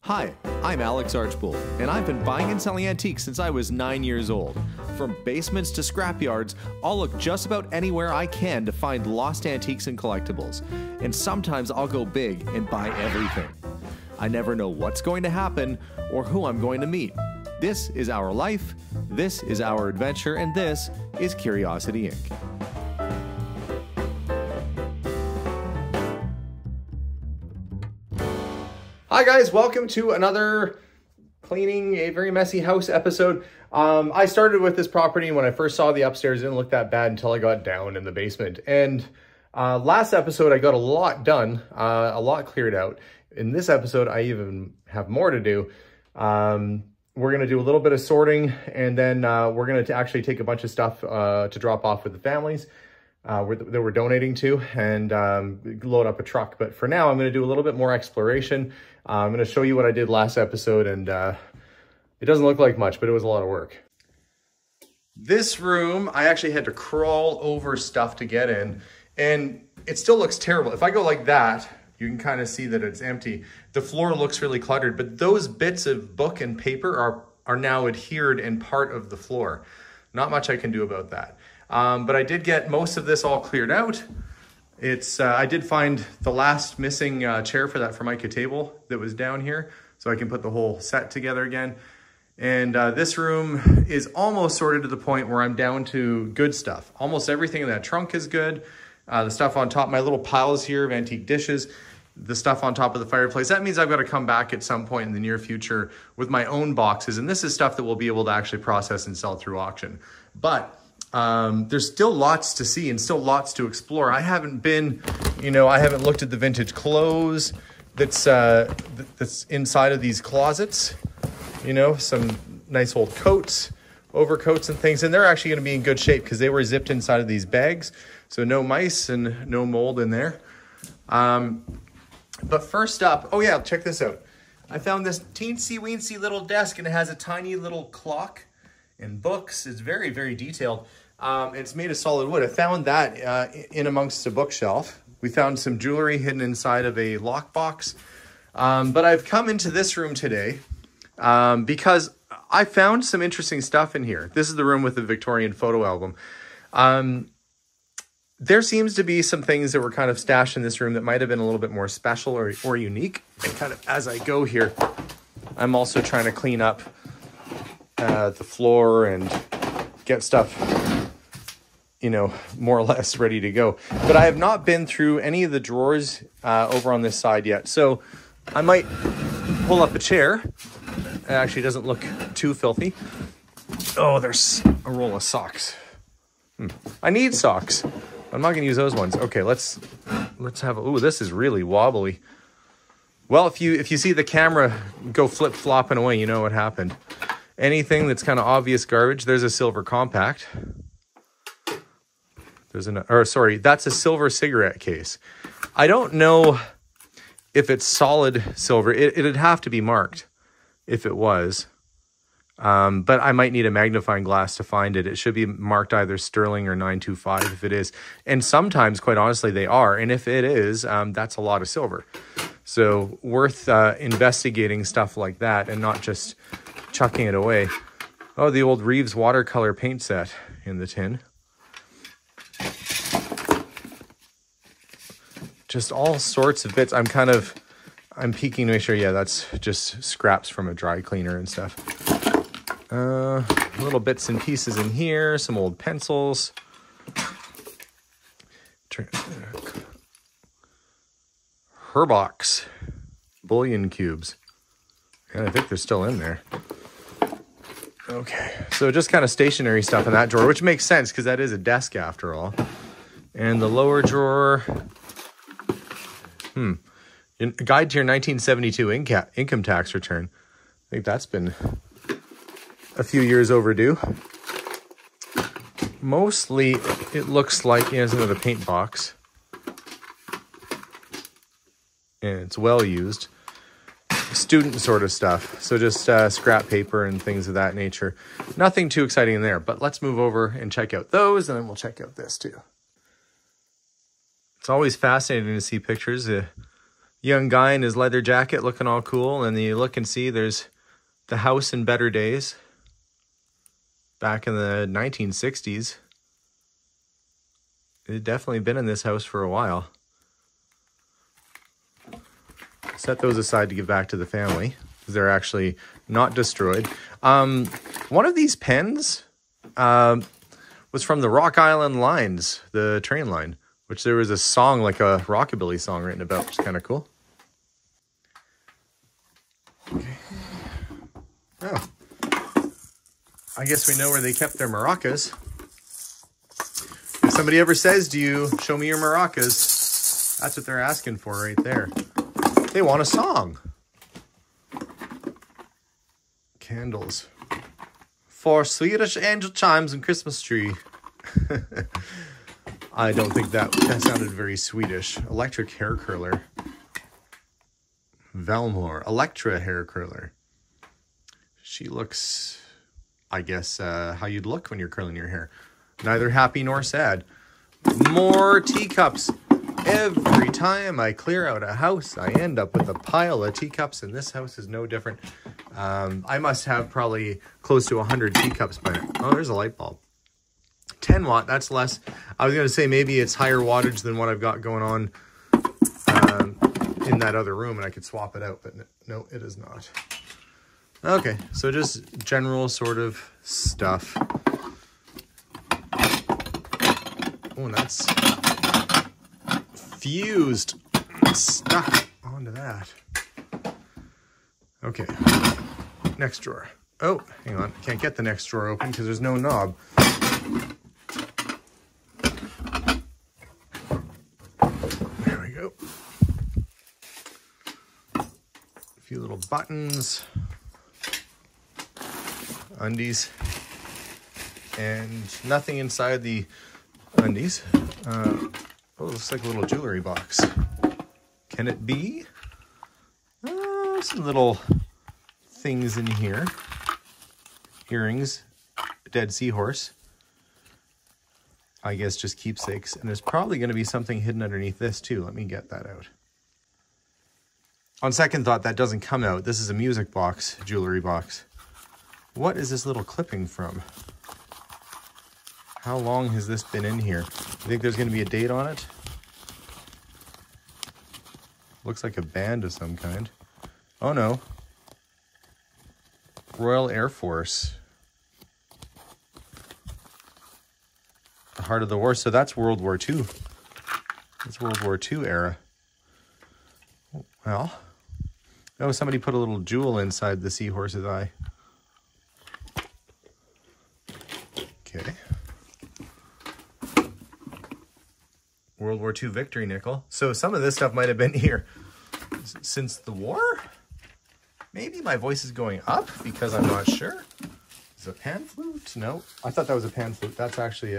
Hi, I'm Alex Archbold, and I've been buying and selling antiques since I was 9 years old. From basements to scrapyards, I'll look just about anywhere I can to find lost antiques and collectibles. And sometimes I'll go big and buy everything. I never know what's going to happen or who I'm going to meet. This is our life, this is our adventure, and this is Curiosity Inc. Hi guys, welcome to another cleaning a very messy house episode. I started with this property when I first saw the upstairs. It didn't look that bad until I got down in the basement. And last episode I got a lot done, a lot cleared out. In this episode I even have more to do. We're going to do a little bit of sorting, and then we're going to actually take a bunch of stuff to drop off with the families that we're donating to, and load up a truck. But for now I'm going to do a little bit more exploration. I'm going to show you what I did last episode, and it doesn't look like much, but it was a lot of work. This room, I actually had to crawl over stuff to get in, and it still looks terrible. If I go like that, you can kind of see that it's empty. The floor looks really cluttered, but those bits of book and paper are now adhered and part of the floor. Not much I can do about that. But I did get most of this all cleared out. I did find the last missing chair for that Formica table that was down here, so I can put the whole set together again. And this room is almost sorted to the point where I'm down to good stuff. Almost everything in that trunk is good. The stuff on top, my little piles here of antique dishes, the stuff on top of the fireplace. That means I've got to come back at some point in the near future with my own boxes. And this is stuff that we'll be able to actually process and sell through auction. But there's still lots to see and still lots to explore. I haven't been, I haven't looked at the vintage clothes that's inside of these closets. Some nice old coats, overcoats and things. And they're actually going to be in good shape because they were zipped inside of these bags. So no mice and no mold in there. But first up, oh yeah, check this out. I found this teensy-weensy little desk, and it has a tiny little clock and books. It's very, very detailed. It's made of solid wood. I found that in amongst a bookshelf. We found some jewelry hidden inside of a lockbox. But I've come into this room today because I found some interesting stuff in here. This is the room with the Victorian photo album. There seems to be some things that were kind of stashed in this room that might have been a little bit more special or unique. And kind of as I go here, I'm also trying to clean up the floor and get stuff, more or less ready to go. But I have not been through any of the drawers over on this side yet. So I might pull up a chair. It actually doesn't look too filthy. Oh, there's a roll of socks. I need socks. I'm not going to use those ones. Okay, let's have ooh, this is really wobbly. Well, if you see the camera go flip-flopping away, you know what happened. Anything that's kind of obvious garbage, there's a silver compact. That's a silver cigarette case. I don't know if it's solid silver. It'd have to be marked if it was. But I might need a magnifying glass to find it. It should be marked either sterling or 925 if it is. And sometimes, quite honestly, they are. And if it is, that's a lot of silver. So worth investigating stuff like that and not just chucking it away. Oh, the old Reeves watercolor paint set in the tin. Just all sorts of bits. I'm peeking to make sure, yeah, that's just scraps from a dry cleaner and stuff. Little bits and pieces in here, some old pencils. Herbox bullion cubes. And I think they're still in there. Okay, so just kind of stationary stuff in that drawer, which makes sense because that is a desk after all. And the lower drawer, Guide to your 1972 income tax return. I think that's been a few years overdue. Mostly, it looks like there's another paint box. And it's well used. Student sort of stuff. So just scrap paper and things of that nature. Nothing too exciting in there, but let's move over and check out those, and then we'll check out this too. It's always fascinating to see pictures. young guy in his leather jacket looking all cool. And then you look and see there's the house in better days. Back in the 1960s. It had definitely been in this house for a while. Set those aside to give back to the family, because they're actually not destroyed. One of these pens was from the Rock Island Lines, the train line, which there was a song, like a rockabilly song written about, which is kind of cool. Okay. Oh. I guess we know where they kept their maracas. If somebody ever says to you, show me your maracas, that's what they're asking for right there. They want a song. Candles. For Swedish angel chimes and Christmas tree. I don't think that sounded very Swedish. Electric hair curler. Velmore. Electra hair curler. She looks, I guess, how you'd look when you're curling your hair. Neither happy nor sad. More teacups. Every time I clear out a house, I end up with a pile of teacups, and this house is no different. I must have probably close to 100 teacups by now. Oh, there's a light bulb. 10 watt, that's less. I was going to say maybe it's higher wattage than what I've got going on in that other room, and I could swap it out, but no, it is not. Okay, so just general sort of stuff. Oh, and that's fused, stuck onto that. Okay, next drawer. Oh, hang on, can't get the next drawer open because there's no knob. There we go. A few little buttons, undies, and nothing inside the undies. Oh, looks like a little jewelry box. Can it be? Some little things in here. Earrings, a dead seahorse. I guess just keepsakes. And there's probably going to be something hidden underneath this too. Let me get that out. On second thought, that doesn't come out. This is a music box, jewelry box. What is this little clipping from? How long has this been in here? You think there's going to be a date on it? Looks like a band of some kind. Oh no. Royal Air Force. The heart of the war. So that's World War II. That's World War II era. Well. Oh, somebody put a little jewel inside the seahorse's eye. Okay. World War II victory nickel. So some of this stuff might have been here since the war? Maybe my voice is going up because I'm not sure. Is it a pan flute? No. I thought that was a pan flute. That's actually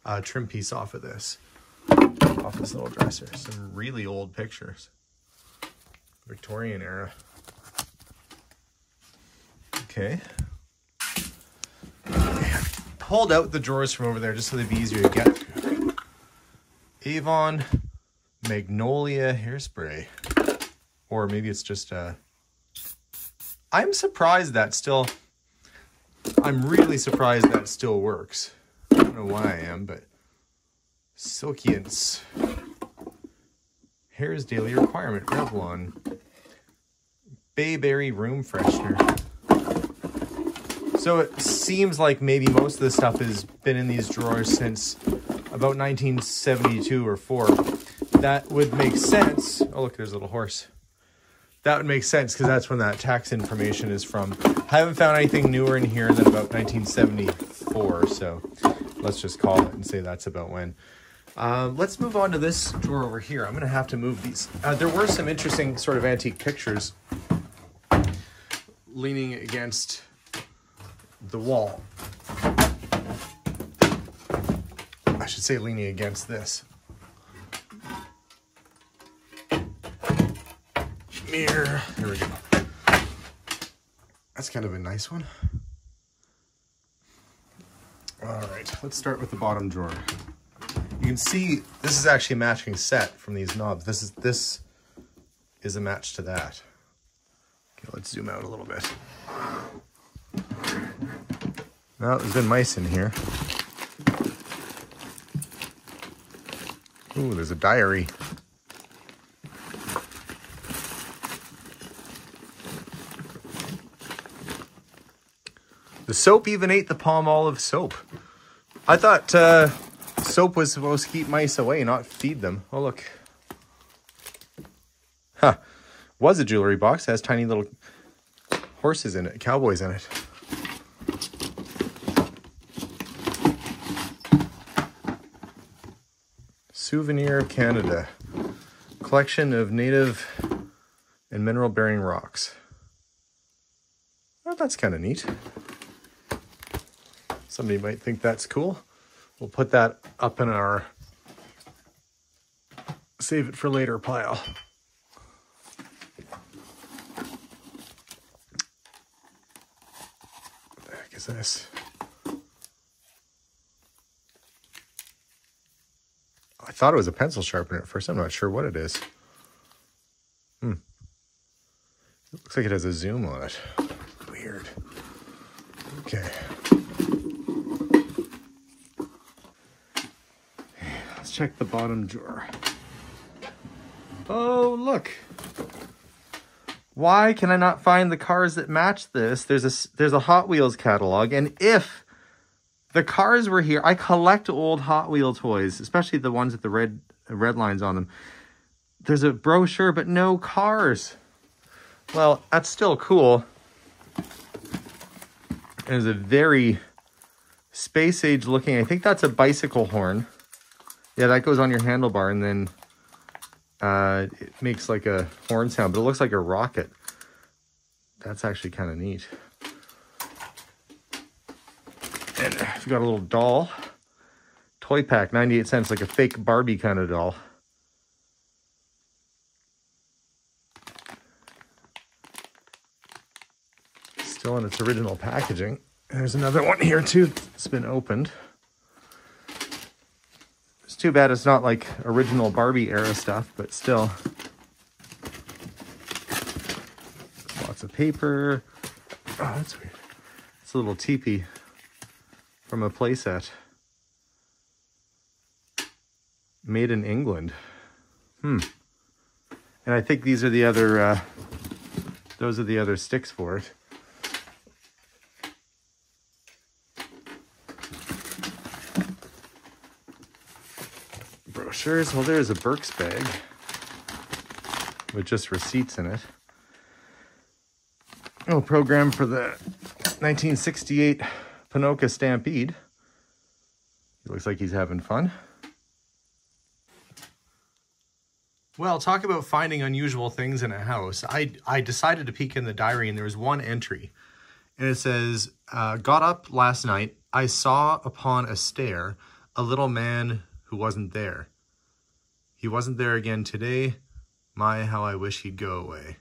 a trim piece off of this. Off this little dresser. Some really old pictures. Victorian era. Okay. Pulled out the drawers from over there just so they'd be easier to get through. Avon Magnolia hairspray. Or maybe it's just I'm surprised that still... I'm really surprised that still works. I don't know why I am, but... Silkience. Hair's daily requirement. Revlon. Bayberry room freshener. So it seems like maybe most of this stuff has been in these drawers since about 1972 or 4. That would make sense. Oh, look, there's a little horse. That would make sense because that's when that tax information is from. I haven't found anything newer in here than about 1974, so let's just call it and say that's about when. Let's move on to this drawer over here. I'm going to have to move these. There were some interesting sort of antique pictures leaning against the wall. I should say leaning against this. Mirror. Here we go. That's kind of a nice one. All right, let's start with the bottom drawer. You can see this is actually a matching set from these knobs. This is a match to that. Okay, let's zoom out a little bit. Well, there's been mice in here. Ooh, there's a diary. The soap even ate the palm olive soap. I thought soap was supposed to keep mice away, not feed them. Oh, look. Huh. Was a jewelry box. It has tiny little horses in it, cowboys in it. Souvenir of Canada. Collection of native and mineral-bearing rocks. Well, that's kind of neat. Somebody might think that's cool. We'll put that up in our save it for later pile. What the heck is this? I thought it was a pencil sharpener at first. I'm not sure what it is. It looks like it has a zoom on it. Weird. Okay. Let's check the bottom drawer. Oh, look. Why can I not find the cars that match this? There's a Hot Wheels catalog, and if the cars were here, I collect old Hot Wheel toys, especially the ones with the red lines on them. There's a brochure, but no cars. Well, that's still cool. There's a very space age looking, I think that's a bicycle horn. Yeah, that goes on your handlebar, and then it makes like a horn sound, but it looks like a rocket. That's actually kind of neat. And we've got a little doll. Toy pack, 98 cents, like a fake Barbie kind of doll. Still in its original packaging. There's another one here too. It's been opened. It's too bad it's not like original Barbie era stuff, but still. Lots of paper. Oh, that's weird. It's a little teepee from a playset. Made in England. And I think these are the other, those are the other sticks for it. Brochures. Well, there's a Burke's bag with just receipts in it. Oh, program for the 1968 Ponoka Stampede. He looks like he's having fun. Well, talk about finding unusual things in a house. I decided to peek in the diary, and there was one entry. And it says, got up last night. I saw upon a stair a little man who wasn't there. He wasn't there again today. My, how I wish he'd go away.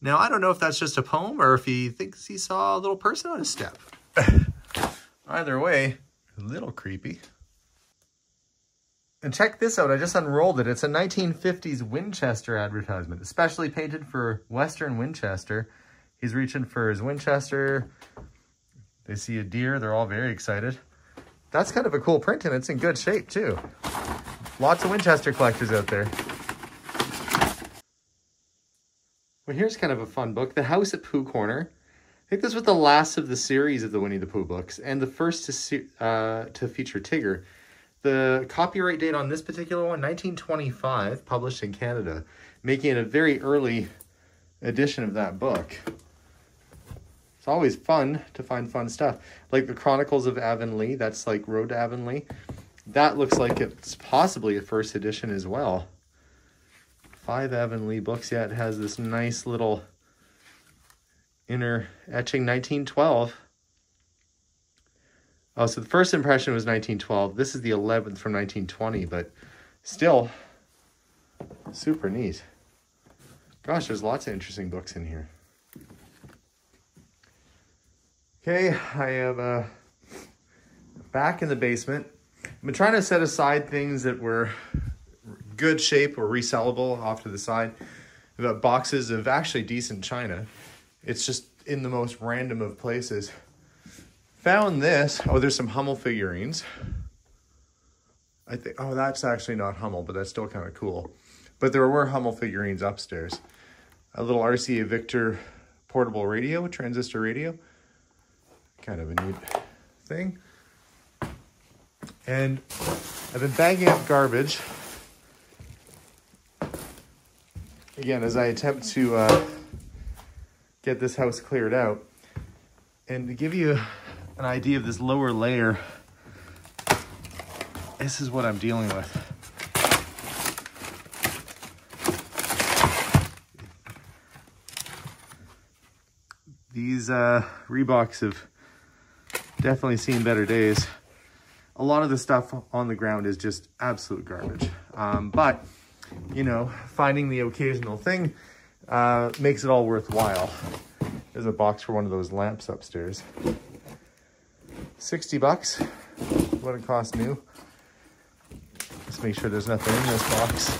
Now, I don't know if that's just a poem or if he thinks he saw a little person on his step. Either way, a little creepy. And check this out. I just unrolled it. It's a 1950s Winchester advertisement, especially painted for Western Winchester. He's reaching for his Winchester. They see a deer. They're all very excited. That's kind of a cool print, and it's in good shape, too. Lots of Winchester collectors out there. Well, here's kind of a fun book. The House at Pooh Corner. I think this was the last of the series of the Winnie the Pooh books, and the first to feature Tigger. The copyright date on this particular one, 1925, published in Canada, making it a very early edition of that book. It's always fun to find fun stuff. Like the Chronicles of Avonlea, that's like Road to Avonlea. That looks like it's possibly a first edition as well. 5 Avonlea books. Yeah, it has this nice little inner etching, 1912. Oh, so the first impression was 1912. This is the 11th from 1920, but still super neat. Gosh, there's lots of interesting books in here. Okay, I have back in the basement. I've been trying to set aside things that were good shape or resellable off to the side. We've got boxes of actually decent china. It's just in the most random of places. Found this. Oh, there's some Hummel figurines. I think, oh, that's actually not Hummel, but that's still kind of cool. But there were Hummel figurines upstairs. A little RCA Victor portable radio, transistor radio. Kind of a neat thing. And I've been bagging up garbage. Again, as I attempt to get this house cleared out. And to give you an idea of this lower layer, this is what I'm dealing with. These Reeboks have definitely seen better days. A lot of the stuff on the ground is just absolute garbage. But, you know, finding the occasional thing makes it all worthwhile. There's a box for one of those lamps upstairs. 60 bucks, what it cost new. Just make sure there's nothing in this box.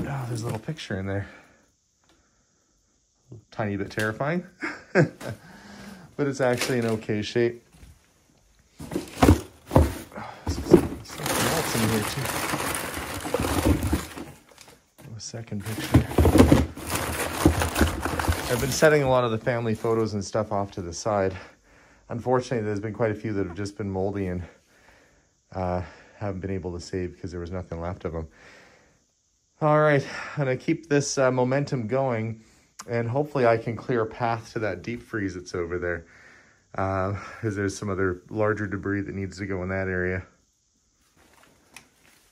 Oh, there's a little picture in there. Tiny bit terrifying, but it's actually in okay shape. Oh, something else in here too. A second picture. I've been setting a lot of the family photos and stuff off to the side. Unfortunately, there's been quite a few that have just been moldy and haven't been able to save because there was nothing left of them. All right, I'm gonna keep this momentum going, and hopefully I can clear a path to that deep freeze that's over there, because there's some other larger debris that needs to go in that area.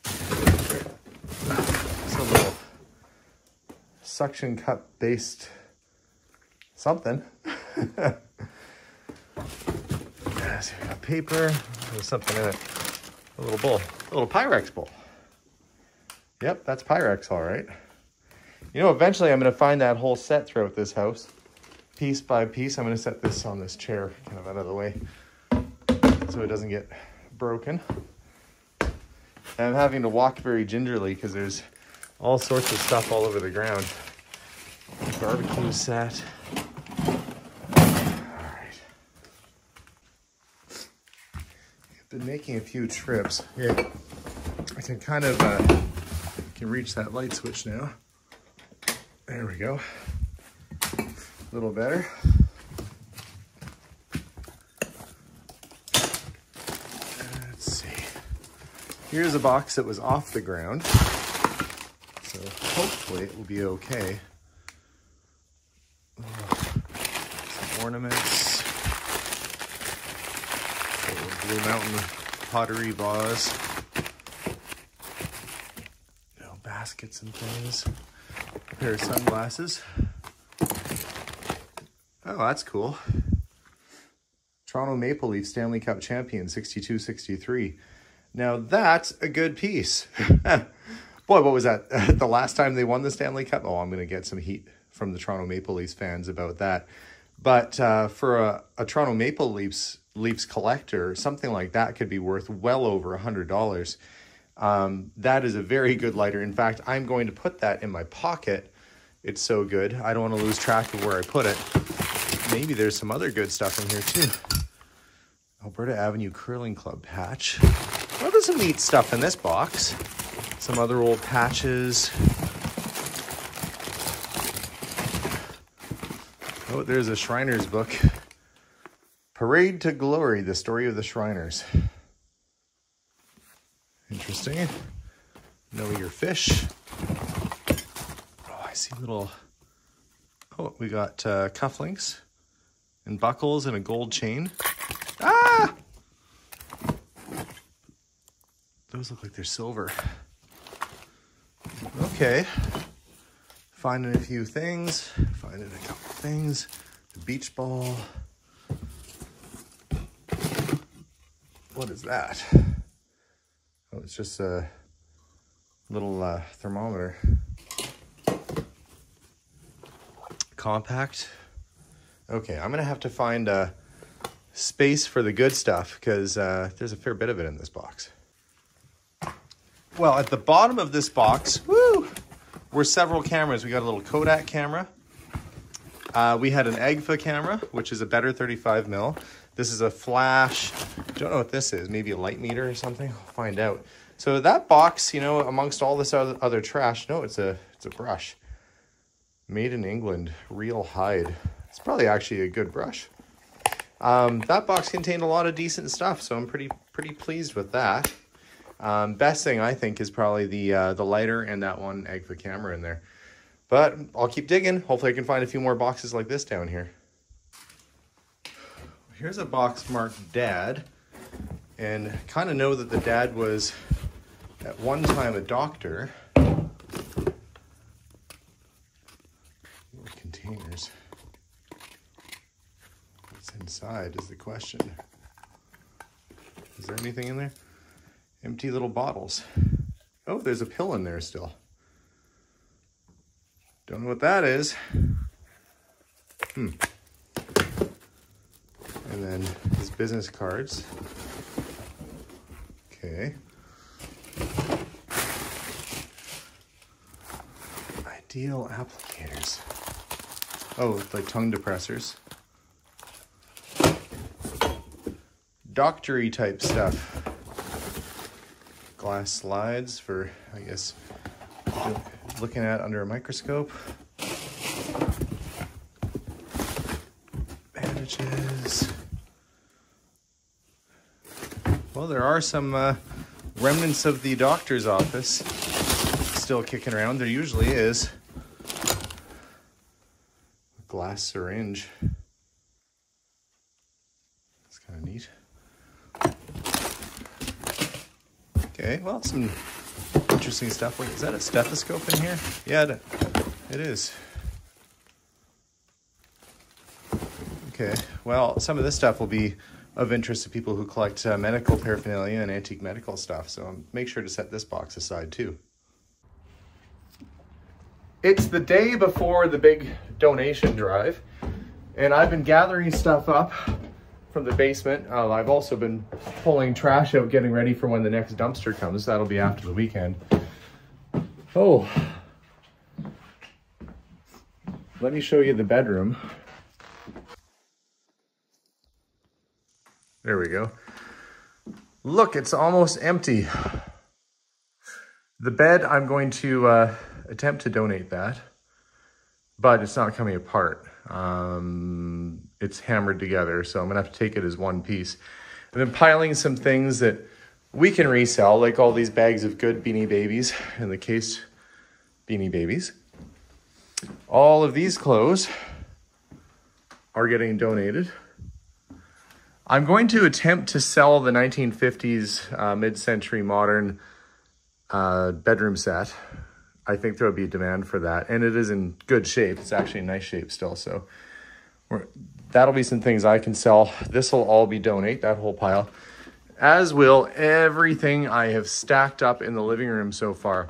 It's a little suction cup based something. Yeah, so we got paper, there's something in it. A little bowl, a little Pyrex bowl. Yep, that's Pyrex, all right. You know, eventually I'm going to find that whole set throughout this house. Piece by piece, I'm going to set this on this chair kind of out of the way so it doesn't get broken. And I'm having to walk very gingerly because there's all sorts of stuff all over the ground. Barbecue set. Been making a few trips. Yeah, I can kind of can reach that light switch now. There we go. A little better. Let's see. Here's a box that was off the ground, so hopefully it will be okay. Some ornaments. Blue Mountain pottery vase. You know, baskets and things. A pair of sunglasses. Oh, that's cool. Toronto Maple Leafs Stanley Cup champion, 62-63. Now that's a good piece. Boy, what was that? The last time they won the Stanley Cup? Oh, I'm going to get some heat from the Toronto Maple Leafs fans about that. But for a Toronto Maple Leafs collector, something like that could be worth well over $100. That is a very good lighter. In fact, I'm going to put that in my pocket. It's so good. I don't want to lose track of where I put it. Maybe there's some other good stuff in here too. Alberta Avenue Curling Club patch. Well, there's some neat stuff in this box. Some other old patches. Oh, there's a Shriners book. Parade to Glory, the story of the Shriners. Interesting. Know your fish. Oh, I see little... Oh, we got cufflinks and buckles and a gold chain. Ah! Those look like they're silver. Okay. Finding a few things. Finding a couple things. The beach ball. What is that? Oh, it's just a little thermometer. Compact. Okay, I'm gonna have to find space for the good stuff because there's a fair bit of it in this box. Well, at the bottom of this box, woo, were several cameras. We got a little Kodak camera. We had an Agfa camera, which is a better 35 mil. This is a flash. Don't know what this is. Maybe a light meter or something. I'll find out. So that box, you know, amongst all this other trash, no, it's a brush. Made in England, real hide. It's probably actually a good brush. That box contained a lot of decent stuff, so I'm pretty pleased with that. Best thing I think is probably the lighter and that one Agfa camera in there. But I'll keep digging. Hopefully I can find a few more boxes like this down here. Here's a box marked Dad, and kind of know that the dad was at one time a doctor. Containers. What's inside is the question. Is there anything in there? Empty little bottles. Oh, there's a pill in there still. Don't know what that is. And then his business cards. Okay. Ideal applicators. Oh, like tongue depressors. Doctory type stuff. Glass slides for, I guess, looking at under a microscope. Bandages. Well, there are some remnants of the doctor's office still kicking around. There usually is. Glass syringe. That's kind of neat. Okay, well, some interesting stuff. Wait, is that a stethoscope in here? Yeah, it is. Okay, well, some of this stuff will be of interest to people who collect medical paraphernalia and antique medical stuff, so make sure to set this box aside too. It's the day before the big donation drive, and I've been gathering stuff up from the basement. I've also been pulling trash out, getting ready for when the next dumpster comes. That'll be after the weekend. Oh, let me show you the bedroom. There we go. Look, it's almost empty. The bed, I'm going to attempt to donate that, but it's not coming apart. It's hammered together, so I'm gonna have to take it as one piece. I've been piling some things that we can resell, like all these bags of good Beanie Babies, in the case Beanie Babies. All of these clothes are getting donated. I'm going to attempt to sell the 1950s mid-century modern bedroom set. I think there will be a demand for that, and it is in good shape. It's actually in nice shape still, so that'll be some things I can sell. This will all be donate, that whole pile, as will everything I have stacked up in the living room so far.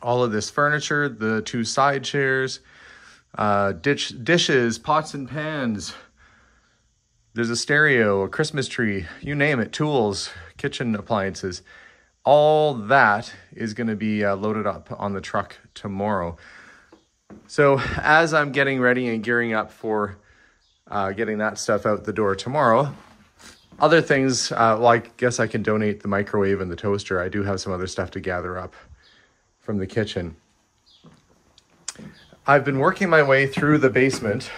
All of this furniture, the 2 side chairs, dishes, pots and pans. There's a stereo, a Christmas tree, you name it, tools, kitchen appliances. All that is going to be loaded up on the truck tomorrow. So as I'm getting ready and gearing up for getting that stuff out the door tomorrow, other things, well, I guess I can donate the microwave and the toaster. I do have some other stuff to gather up from the kitchen. I've been working my way through the basement,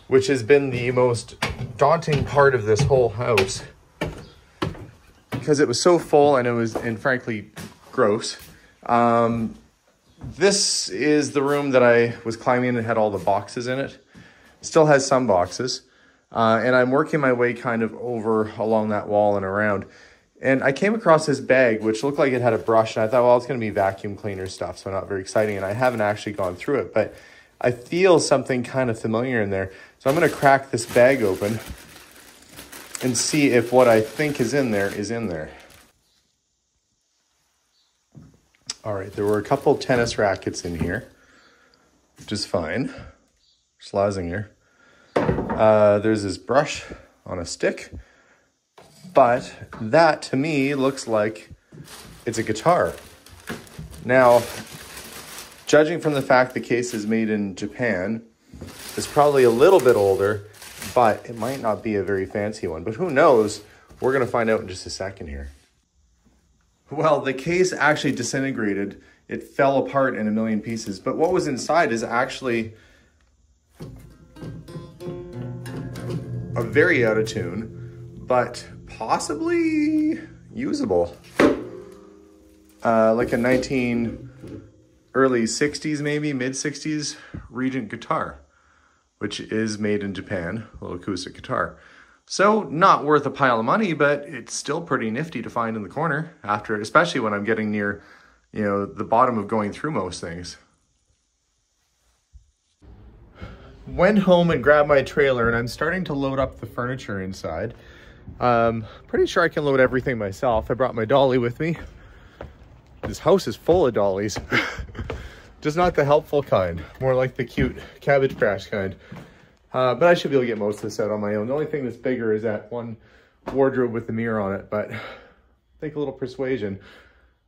which has been the most daunting part of this whole house, because it was so full and frankly gross. This is the room that I was climbing in and had all the boxes in it. Still has some boxes. And I'm working my way kind of over along that wall and around. And I came across this bag, which looked like it had a brush, and I thought, well, it's gonna be vacuum cleaner stuff, so not very exciting. And I haven't actually gone through it, but I feel something kind of familiar in there. So I'm gonna crack this bag open and see if what I think is in there is in there. All right, there were a couple tennis rackets in here, which is fine. Slazenger. There's this brush on a stick, but that to me looks like it's a guitar. Now, Judging from the fact the case is made in Japan, it's probably a little bit older, but it might not be a very fancy one. But who knows? We're going to find out in just a second here. Well, the case actually disintegrated. It fell apart in a million pieces. But what was inside is actually a very out of tune, but possibly usable. Like a early 60s, maybe mid 60s Regent guitar, which is made in Japan, a little acoustic guitar. So not worth a pile of money, but it's still pretty nifty to find in the corner after, especially when I'm getting near, you know, the bottom of going through most things. Went home and grabbed my trailer and I'm starting to load up the furniture inside. Pretty sure I can load everything myself. I brought my dolly with me. This house is full of dollies. Just not the helpful kind, more like the cute Cabbage Patch kind. But I should be able to get most of this out on my own. The only thing that's bigger is that one wardrobe with the mirror on it, but I think a little persuasion,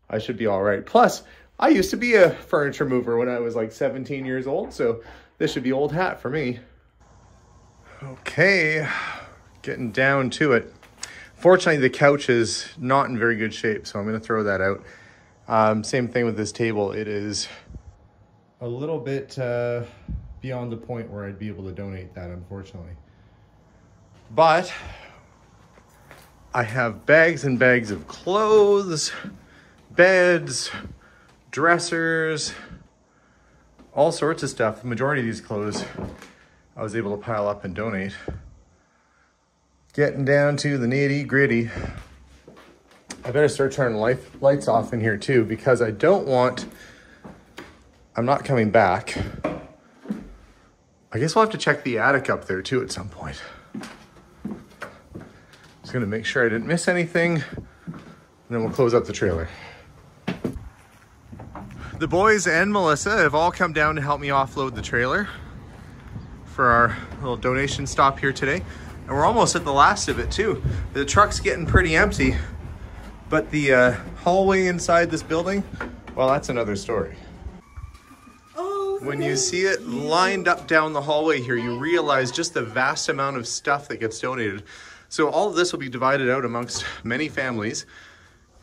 I should be all right. Plus, I used to be a furniture mover when I was like 17 years old, so this should be old hat for me. Okay, getting down to it. Fortunately, the couch is not in very good shape, so I'm gonna throw that out. Same thing with this table. It is a little bit beyond the point where I'd be able to donate that, unfortunately. But I have bags and bags of clothes, beds, dressers, all sorts of stuff. The majority of these clothes I was able to pile up and donate. Getting down to the nitty gritty. I better start turning lights off in here too, because I'm not coming back. I guess we'll have to check the attic up there too at some point. Just gonna make sure I didn't miss anything, and then we'll close up the trailer. The boys and Melissa have all come down to help me offload the trailer for our little donation stop here today. And we're almost at the last of it too. The truck's getting pretty empty. But the hallway inside this building, well, that's another story. Oh, when you see it lined up down the hallway here, you realize just the vast amount of stuff that gets donated. So all of this will be divided out amongst many families,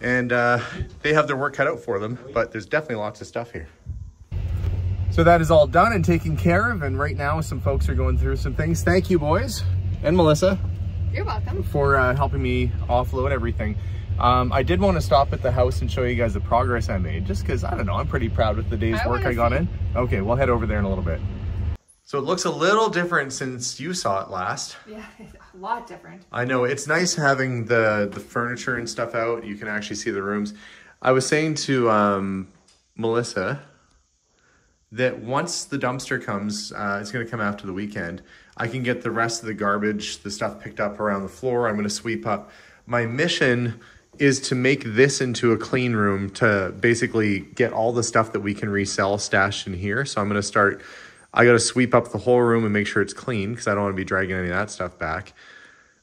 and they have their work cut out for them, but there's definitely lots of stuff here. So that is all done and taken care of, and right now some folks are going through some things. Thank you, boys, and Melissa. You're welcome. For helping me offload everything. I did want to stop at the house and show you guys the progress I made, just because, I don't know, I'm pretty proud with the day's work I got in. Okay, we'll head over there in a little bit. So it looks a little different since you saw it last. Yeah, it's a lot different. I know, it's nice having the furniture and stuff out. You can actually see the rooms. I was saying to Melissa that once the dumpster comes, it's going to come after the weekend, I can get the rest of the garbage, the stuff picked up around the floor. I'm going to sweep up. My mission is to make this into a clean room, to basically get all the stuff that we can resell stashed in here. So I'm going to start, I got to sweep up the whole room and make sure it's clean, because I don't want to be dragging any of that stuff back.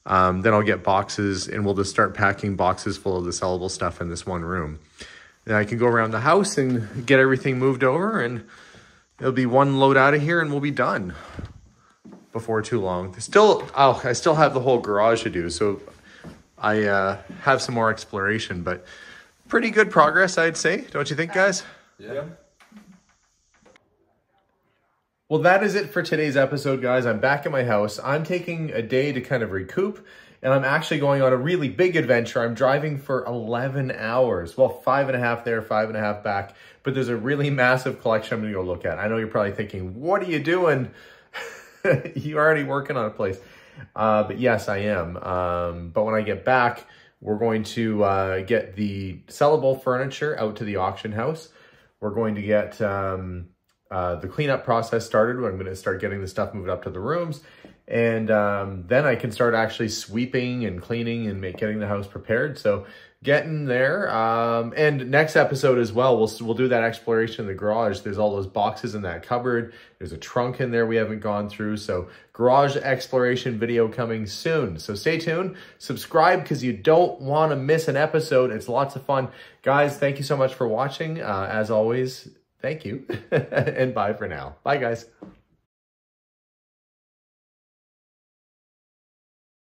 Then I'll get boxes and we'll just start packing boxes full of the sellable stuff in this one room. Then I can go around the house and get everything moved over, and it'll be one load out of here and we'll be done before too long. I still have the whole garage to do, so I have some more exploration, but pretty good progress, I'd say. Don't you think, guys? Yeah. Well, that is it for today's episode, guys. I'm back at my house. I'm taking a day to kind of recoup, and I'm actually going on a really big adventure. I'm driving for 11 hours. Well, 5.5 there, 5.5 back, but there's a really massive collection I'm gonna go look at. I know you're probably thinking, what are you doing? You're already working on a place. But yes, I am. But when I get back, we're going to get the sellable furniture out to the auction house. We're going to get the cleanup process started. I'm going to start getting the stuff moved up to the rooms. And then I can start actually sweeping and cleaning and getting the house prepared. So getting there. And next episode as well, we'll do that exploration in the garage. There's all those boxes in that cupboard. There's a trunk in there we haven't gone through. So garage exploration video coming soon. So stay tuned, subscribe, because you don't want to miss an episode. It's lots of fun. Guys, thank you so much for watching. As always, Thank you. And bye for now. Bye, guys.